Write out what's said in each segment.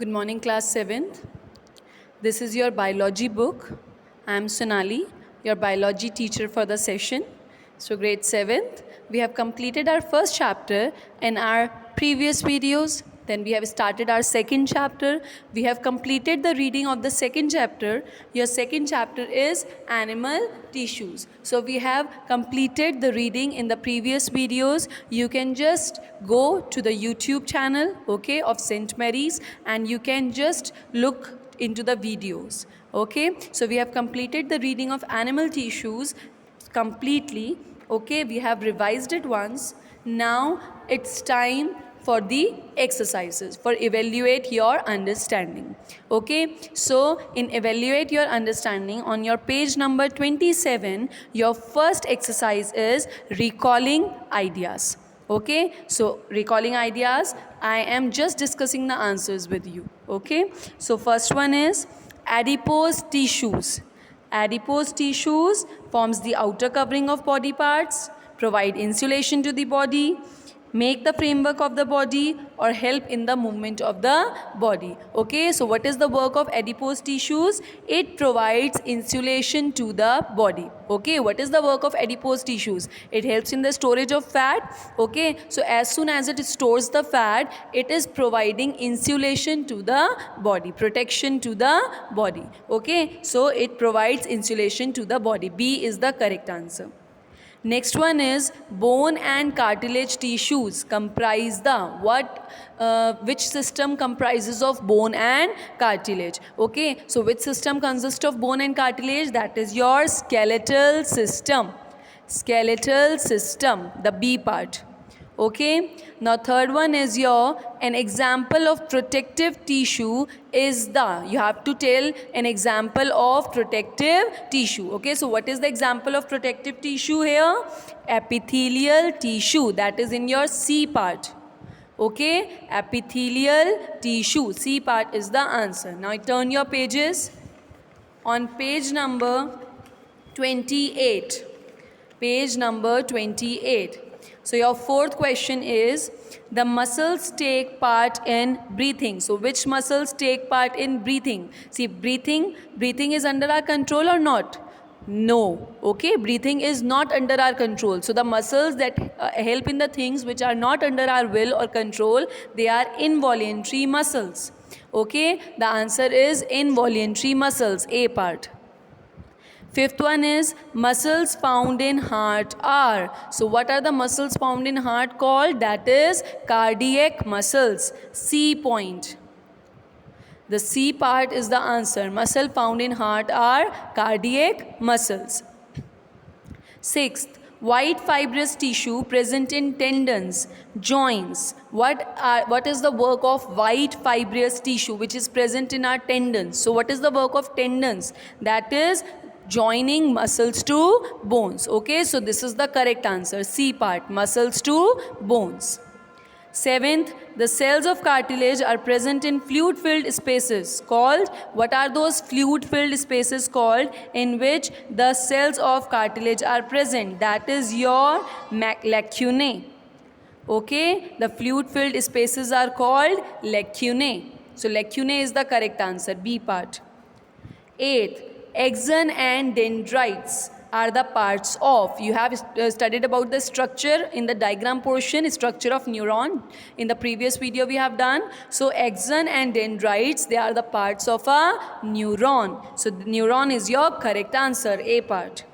Good morning, class 7th. This is your biology book. I am Sonali, your biology teacher for the session. So grade 7th, we have completed our first chapter in our previous videos. Then we have started our second chapter. We have completed the reading of the second chapter. Your second chapter is animal tissues. So we have completed the reading in the previous videos. You can just go to the YouTube channel, okay, of St. Mary's, and you can just look into the videos. Okay, so we have completed the reading of animal tissues completely. Okay, we have revised it once. Now it's time for the exercises for evaluate your understanding. Okay, so in evaluate your understanding, on your page number 27, your first exercise is recalling ideas. Okay, so recalling ideas, I am just discussing the answers with you. Okay, so first one is adipose tissues. Adipose tissues forms the outer covering of body parts, provide insulation to the body, make the framework of the body, or help in the movement of the body. Okay, so what is the work of adipose tissues? It provides insulation to the body. Okay, what is the work of adipose tissues? It helps in the storage of fat. Okay, so as soon as it stores the fat, it is providing insulation to the body, protection to the body. Okay, so it provides insulation to the body. B is the correct answer. Next one is bone and cartilage tissues comprise the which system comprises of bone and cartilage? Okay, so which system consists of bone and cartilage? That is your skeletal system. Skeletal system, the B part. Okay, now third one is an example of protective tissue is you have to tell an example of protective tissue. Okay, so what is the example of protective tissue here? Epithelial tissue, that is in your C part. Okay, epithelial tissue, C part is the answer. Now turn your pages. On page number 28. Page number 28. So your fourth question is, the muscles take part in breathing. So which muscles take part in breathing? See, breathing is under our control or not? No. Okay, breathing is not under our control. So the muscles that help in the things which are not under our will or control, they are involuntary muscles. Okay, the answer is involuntary muscles, A part. Fifth one is muscles found in heart are. So what are the muscles found in heart called? That is cardiac muscles, C point. The C part is the answer. Muscle found in heart are cardiac muscles. Sixth, white fibrous tissue present in tendons, joints. What is the work of white fibrous tissue which is present in our tendons? So what is the work of tendons? That is joining muscles to bones. Okay, so this is the correct answer, C part, muscles to bones. Seventh, the cells of cartilage are present in fluid-filled spaces called, what are those fluid-filled spaces called in which the cells of cartilage are present? That is your lacunae. Okay, the fluid-filled spaces are called lacunae. So lacunae is the correct answer, B part. Eighth, axon and dendrites are the parts of. You have studied about the structure in the diagram portion, structure of neuron. In the previous video we have done. So axon and dendrites, they are the parts of a neuron. So the neuron is your correct answer, A part.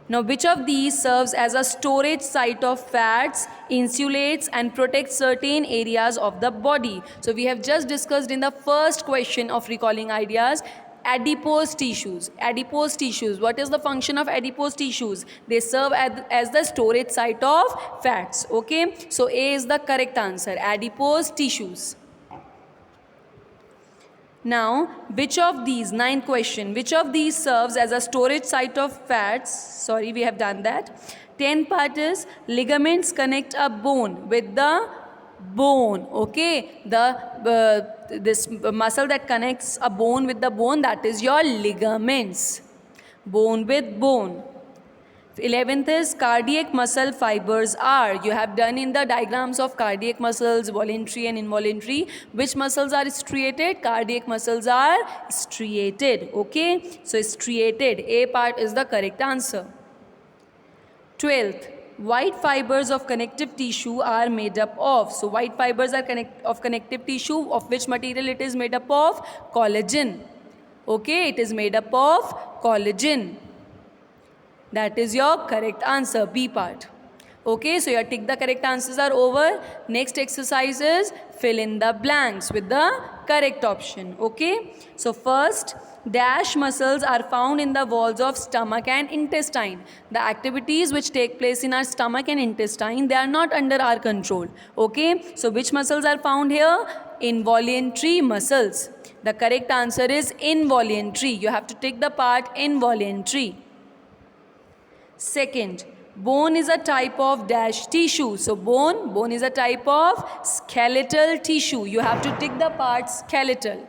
Now which of these serves as a storage site of fats, insulates and protects certain areas of the body? So we have just discussed in the first question of recalling ideas, adipose tissues. Adipose tissues, what is the function of adipose tissues? They serve as the storage site of fats. Okay, so A is the correct answer, adipose tissues. Now, which of these, ninth question, which of these serves as a storage site of fats? Sorry, we have done that. 10th part is ligaments connect a bone with the bone. Okay, this muscle that connects a bone with the bone, that is your ligaments. Bone with bone. 11th is cardiac muscle fibers are. You have done in the diagrams of cardiac muscles, voluntary and involuntary. Which muscles are striated? Cardiac muscles are striated. Okay, so striated. A part is the correct answer. 12th, white fibers of connective tissue are made up of. So white fibers are of connective tissue. Of which material it is made up of? Collagen. Okay, it is made up of collagen. That is your correct answer, B part. Okay, so your tick the correct answers are over. Next exercise is fill in the blanks with the correct option. Okay, so first, dash muscles are found in the walls of stomach and intestine. The activities which take place in our stomach and intestine, they are not under our control. Okay, so which muscles are found here? Involuntary muscles. The correct answer is involuntary. You have to tick the part involuntary. Second, bone is a type of dash tissue. So bone is a type of skeletal tissue. You have to tick the part skeletal.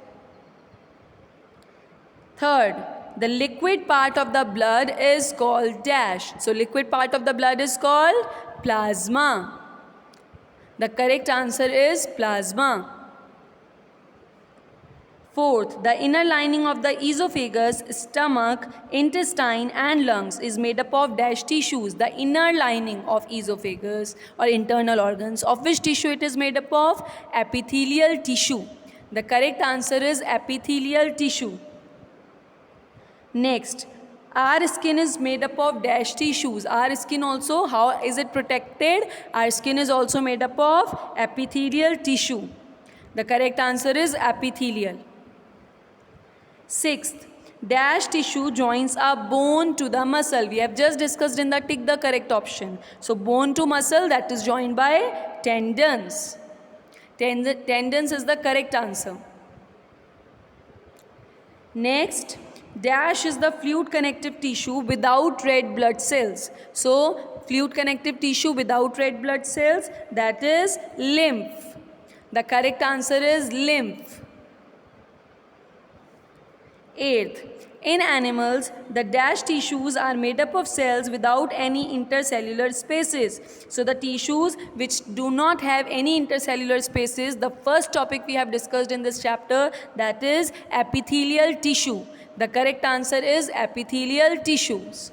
Third, the liquid part of the blood is called dash. So liquid part of the blood is called plasma. The correct answer is plasma. Fourth, the inner lining of the esophagus, stomach, intestine and lungs is made up of dash tissues. The inner lining of esophagus or internal organs, of which tissue it is made up of? Epithelial tissue. The correct answer is epithelial tissue. Next, our skin is made up of dash tissues. Our skin also, how is it protected? Our skin is also made up of epithelial tissue. The correct answer is epithelial. Sixth, dash tissue joins a bone to the muscle. We have just discussed in the tick the correct option. So bone to muscle, that is joined by tendons. Tendons is the correct answer. Next, dash is the fluid connective tissue without red blood cells. So fluid connective tissue without red blood cells, that is lymph. The correct answer is lymph. Eighth, in animals, the dash tissues are made up of cells without any intercellular spaces. So the tissues which do not have any intercellular spaces, the first topic we have discussed in this chapter, that is epithelial tissue. The correct answer is epithelial tissues.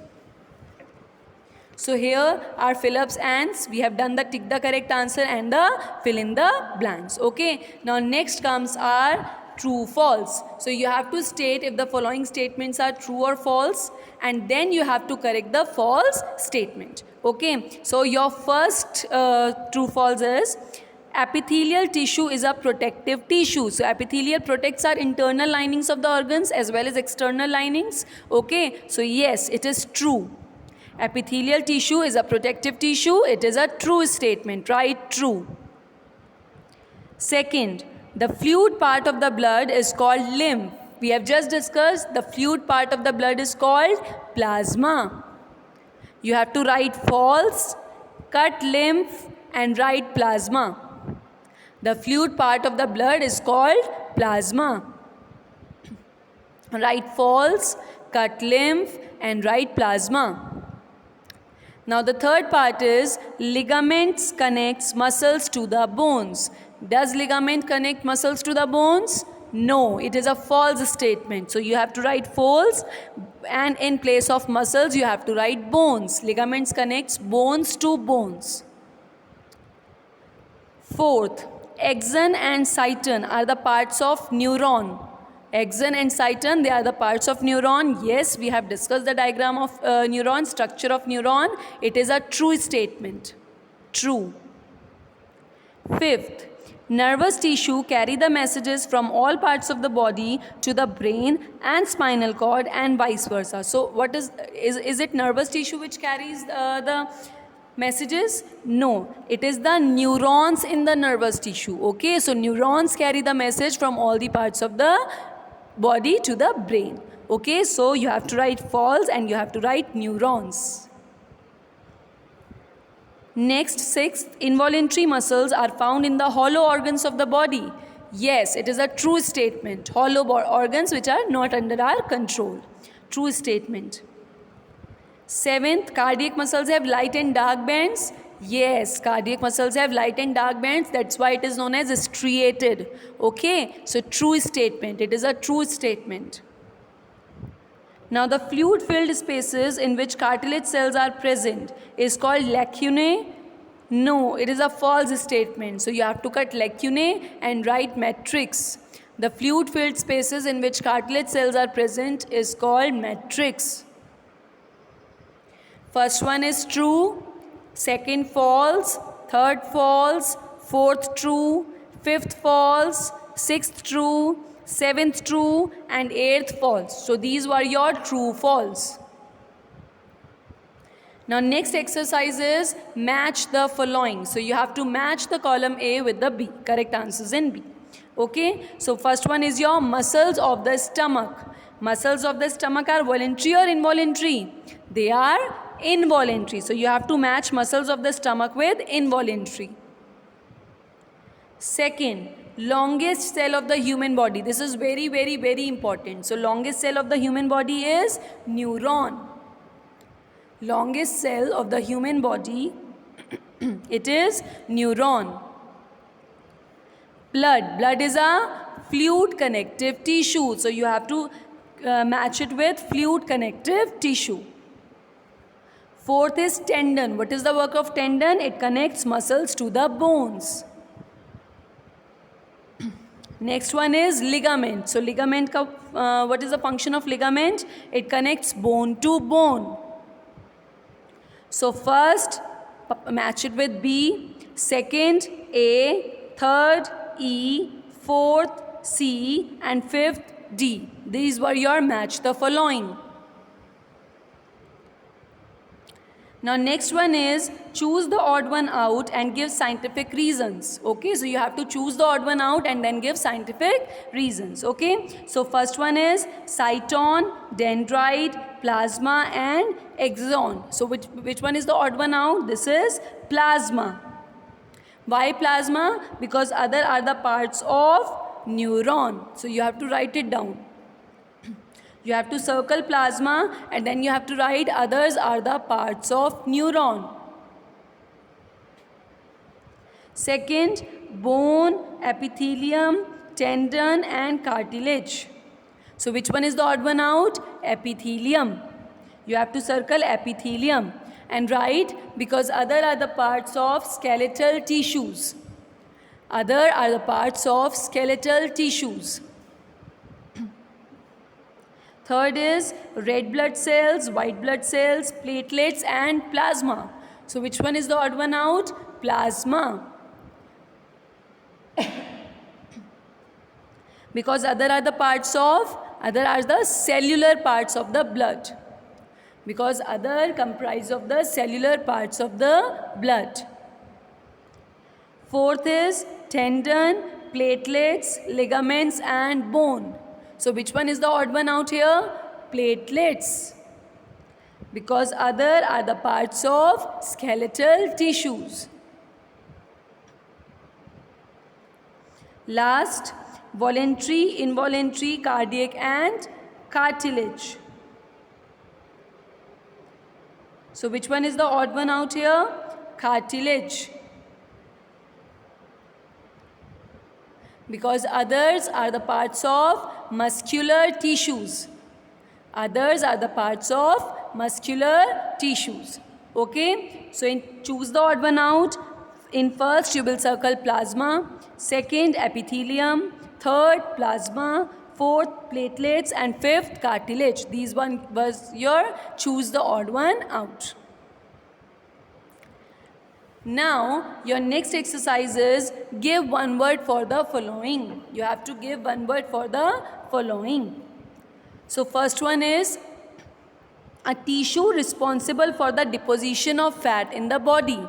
So here are fill-ups and we have done the tick the correct answer and the fill in the blanks. Okay, now next comes our true false. So you have to state if the following statements are true or false, and then you have to correct the false statement. Okay, so your first true false is epithelial tissue is a protective tissue. So epithelial protects our internal linings of the organs as well as external linings. Okay, so yes, it is true. Epithelial tissue is a protective tissue. It is a true statement, right? True. Second, the fluid part of the blood is called lymph. We have just discussed the fluid part of the blood is called plasma. You have to write false, cut lymph and write plasma. The fluid part of the blood is called plasma. Write false, cut lymph and write plasma. Now the third part is ligaments connects muscles to the bones. Does ligament connect muscles to the bones? No, it is a false statement. So you have to write false and in place of muscles you have to write bones. Ligaments connects bones to bones. Fourth, axon and cyton are the parts of neuron. Axon and cyton, they are the parts of neuron. Yes, we have discussed the diagram of neuron, structure of neuron. It is a true statement. True. Fifth, nervous tissue carry the messages from all parts of the body to the brain and spinal cord and vice versa. So what is it nervous tissue which carries the messages? No, it is the neurons in the nervous tissue. Okay, so neurons carry the message from all the parts of the body to the brain. Okay, so you have to write false and you have to write neurons. Next, sixth, involuntary muscles are found in the hollow organs of the body. Yes, it is a true statement. Hollow organs which are not under our control. True statement. Seventh, cardiac muscles have light and dark bands. Yes, cardiac muscles have light and dark bands. That's why it is known as striated. Okay, so true statement. It is a true statement. Now, the fluid-filled spaces in which cartilage cells are present is called lacunae. No, it is a false statement. So, you have to cut lacunae and write matrix. The fluid-filled spaces in which cartilage cells are present is called matrix. First one is true, second false, third false, fourth true, fifth false, sixth true, seventh true, and eighth false. So these were your true false. Now next exercise is match the following. So you have to match the column A with the B. Correct answers in B. Okay, so first one is your muscles of the stomach. Muscles of the stomach are voluntary or involuntary? They are involuntary. So you have to match muscles of the stomach with involuntary. Second, longest cell of the human body. This is very, very, very important. So longest cell of the human body is neuron. Longest cell of the human body, it is neuron. Blood. Blood is a fluid connective tissue. So you have to match it with fluid connective tissue. Fourth is tendon. What is the work of tendon? It connects muscles to the bones. Next one is ligament. So ligament, what is the function of ligament? It connects bone to bone. So first, match it with B. Second, A. Third, E. Fourth, C. And fifth, D. These were your match the following. Now next one is choose the odd one out and give scientific reasons. Okay, so you have to choose the odd one out and then give scientific reasons. Okay, so first one is cytone, dendrite, plasma and axon. So which one is the odd one out? This is plasma. Why plasma? Because other are the parts of neuron. So you have to write it down. You have to circle plasma and then you have to write others are the parts of neuron. Second, bone, epithelium, tendon and cartilage. So which one is the odd one out? Epithelium. You have to circle epithelium and write because other are the parts of skeletal tissues. Other are the parts of skeletal tissues. Third is red blood cells, white blood cells, platelets and plasma. So which one is the odd one out? Plasma. Because other are the cellular parts of the blood. Because other comprise of the cellular parts of the blood. Fourth is tendon, platelets, ligaments and bone. So which one is the odd one out here? Platelets. Because other are the parts of skeletal tissues. Last, voluntary, involuntary, cardiac and cartilage. So which one is the odd one out here? Cartilage. Because others are the parts of muscular tissues. Others are the parts of muscular tissues. Okay? So choose the odd one out. In first you will circle plasma. Second, epithelium. Third, plasma. Fourth, platelets. And fifth, cartilage. These one was your choose the odd one out. Now, your next exercise is give one word for the following. You have to give one word for the following. So, first one is a tissue responsible for the deposition of fat in the body.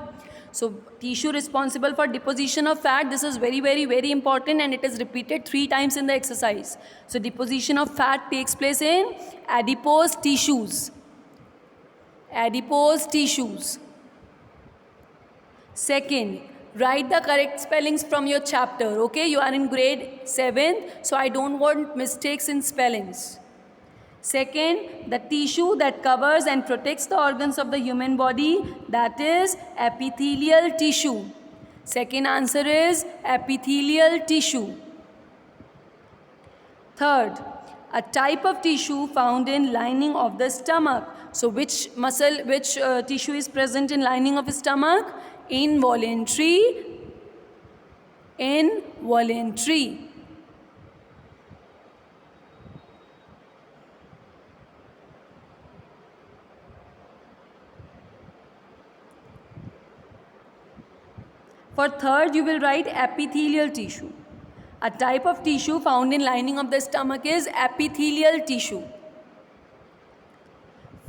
So, tissue responsible for deposition of fat, this is very, very, very important and it is repeated 3 times in the exercise. So, deposition of fat takes place in adipose tissues. Adipose tissues. Second, write the correct spellings from your chapter. Okay, you are in grade 7, so I don't want mistakes in spellings. Second, the tissue that covers and protects the organs of the human body, that is epithelial tissue. Second answer is epithelial tissue. Third, a type of tissue found in lining of the stomach. So which tissue is present in lining of the stomach? Involuntary. Involuntary. For third, you will write epithelial tissue. A type of tissue found in lining of the stomach is epithelial tissue.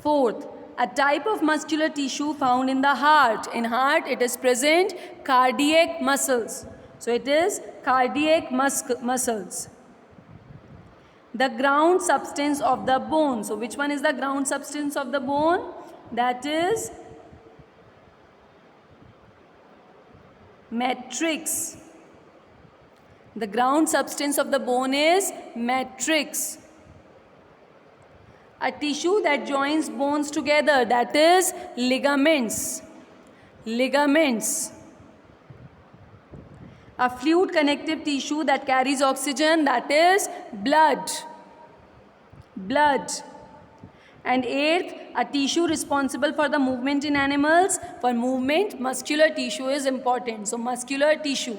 Fourth, a type of muscular tissue found in the heart. In heart, it is present cardiac muscles. So it is cardiac muscles. The ground substance of the bone. So which one is the ground substance of the bone? That is matrix. The ground substance of the bone is matrix. A tissue that joins bones together, that is ligaments. Ligaments. A fluid connective tissue that carries oxygen, that is blood. Blood. And eighth, a tissue responsible for the movement in animals. For movement, muscular tissue is important. So muscular tissue.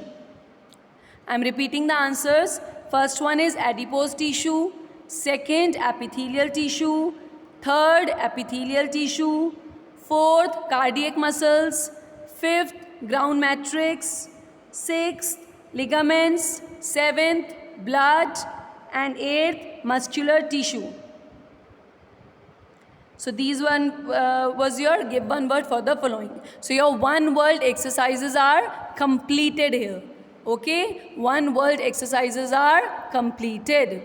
I am repeating the answers. First one is adipose tissue. Second, epithelial tissue. Third, epithelial tissue. Fourth, cardiac muscles. Fifth, ground matrix. Sixth, ligaments. Seventh, blood. And eighth, muscular tissue. So these one was your give one word for the following. So your one word exercises are completed here. Okay, one word exercises are completed.